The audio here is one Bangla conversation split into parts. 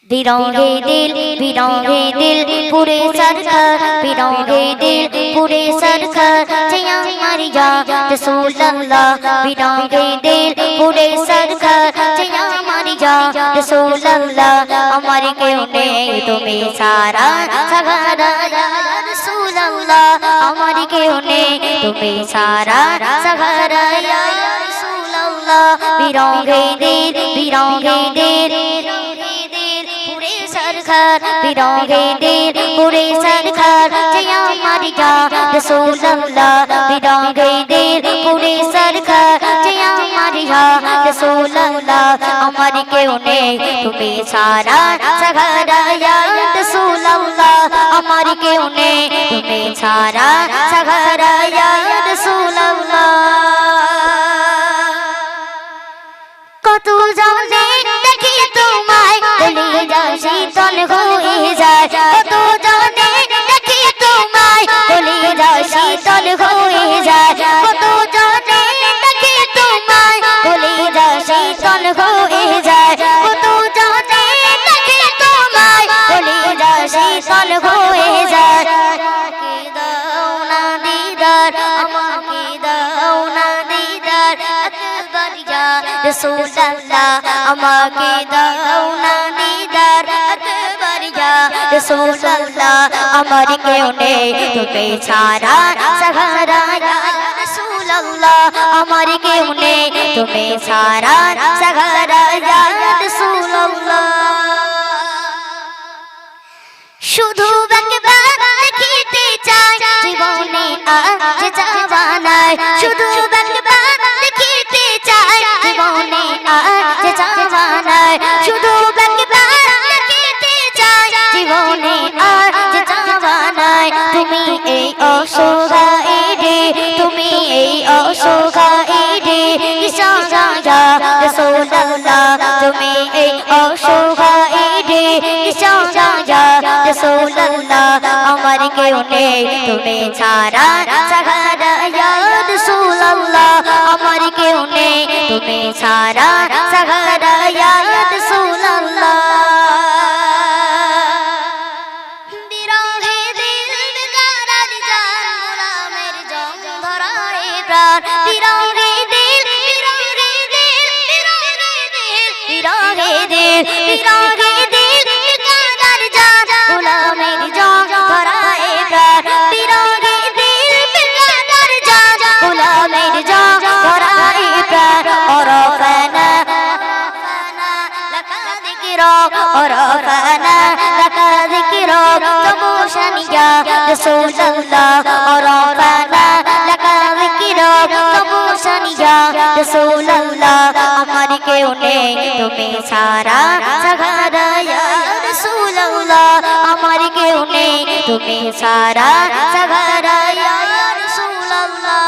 बिरौगे दिल पूरे सरकार बिरौगे दिल पूरे सरकार जया मारिया रसूल अल्लाह बिरौगे दिल पूरे सरकार जया मारिया रसूल अल्लाह हमारे क्यों नहीं तुम्हें सारा सहारा या रसूल अल्लाह हमारे क्यों नहीं तुम्हें सारा सहारा या रसूल अल्लाह बिरौगे दिल बिरौगे दिल पूरे सरकार जया मारिया रसूल अल्लाह बिरौगे दिल पूरे सरकार जया मारिया रसूल अल्लाह हमारे क्यों नहीं तुम्हें सारा सहारा या रसूल अल्लाह हमारे क्यों नहीं तुम्हें सारा सहारा या रसूल अल्लाह কত জানে দেখি তোমায় কলিজা শীতল হয়ে যায় কত জানে দেখি তোমায় কলিজা শীতল হয়ে যায় কত জানে দেখি তোমায় কলিজা শীতল হয়ে যায় কত জানে দেখি তোমায় কলিজা শীতল হয়ে যায় আমাকে দাও না দিদার আমাকে দাও না দিদার আকবার ইয়া रसूल अल्लाह আমাকে দাও না দিদার আকবার ইয়া रसूल अल्लाह আমার কেউ নেই তুমি ছাড়া সহারা ইয়া रसूल अल्लाह আমার কেউ নেই তুমি ছাড়া সহারা ইয়া रसूल अल्लाह শুধু একবার দেখিতে চাই জীবনে আজ জাওয়ানায় শুধু একবার দেখিতে চাই জীবনে আজ জাওয়ানায় শুধু একবার দেখিতে চাই জীবনে আজ জাওয়ানায় তুমি এই অসহায় রে তুমি এই অসহায় রে ইশারা রাসূল আল্লাহ তুমি এই অসহায় রে ইশারা रसूल अल्लाह আমার কেউ নেই তুমি ছাড়া সহারা ইয়া रसूल अल्लाह আমার কেউ নেই তুমি ছাড়া সহারা ইয়া रसूल अल्लाह বিরহে দিল বেকারার জান গোলামের জং ধরায় প্রাণ বিরহে দিল বিরহে দিল বিরহে দিল বিরহে দিল বেকারার জান গোলামের জং ধরায় প্রাণ বিরহে দিল বেকারার জান গোলামের জং ধরায় প্রাণ ওরফানা লাকা যিকরক ওরফানা লাকা যিকরক তবুশানিয়া রাসূল আল্লাহ ওরফানা লাকা যিকরক তবুশানিয়া রাসূল আল্লাহ আমার কেউ নেই তুমি ছাড়া সহারা ইয়া रसूल अल्लाह আমার কেউ নেই তুমি ছাড়া সহারা ইয়া रसूल अल्लाह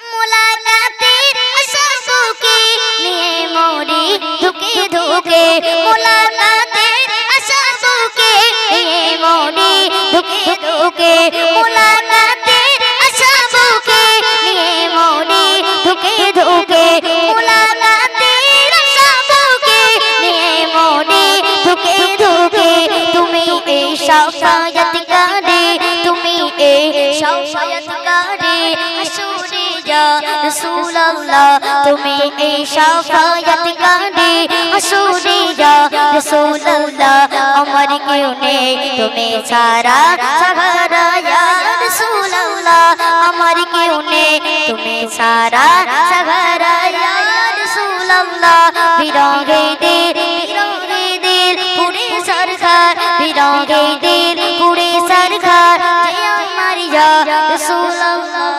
মুলাকাতের আশাকে নিয়ে মরি ধুকে ধুকে মুলাকাতের আশাকে নিয়ে মরি ধুকে ধুকে মুলাকাতের আশাকে নিয়ে মরি ধুকে ধুকে মুলাকাতের আশাকে নিয়ে মরি ধুকে ধুকে তুমি এই শাফায়াতকারী তুমি এই শাফায়াতকারী হাসুরে ইয়া রাসূল আল্লাহ তুমি এই শাফায়াতকারী হাসুরে ইয়া রাসূল আল্লাহ আমার কেউ নেই তুমি ছাড়া সহারা ইয়া রাসূল আল্লাহ আমার কেউ নেই তুমি ছাড়া সহারা ইয়া রাসূল আল্লাহ বিরহে দিল পুরে সরকার বিরহে দিল পুরে সরকার জয়া মারিয়া রাসূল আল্লাহ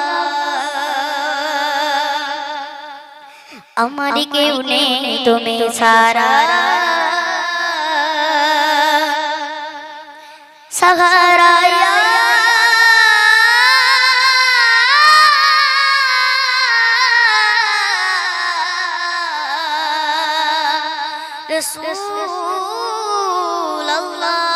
আমার কেউ নেই তুমি ছাড়া সহারা ইয়া रसूल अल्लाह।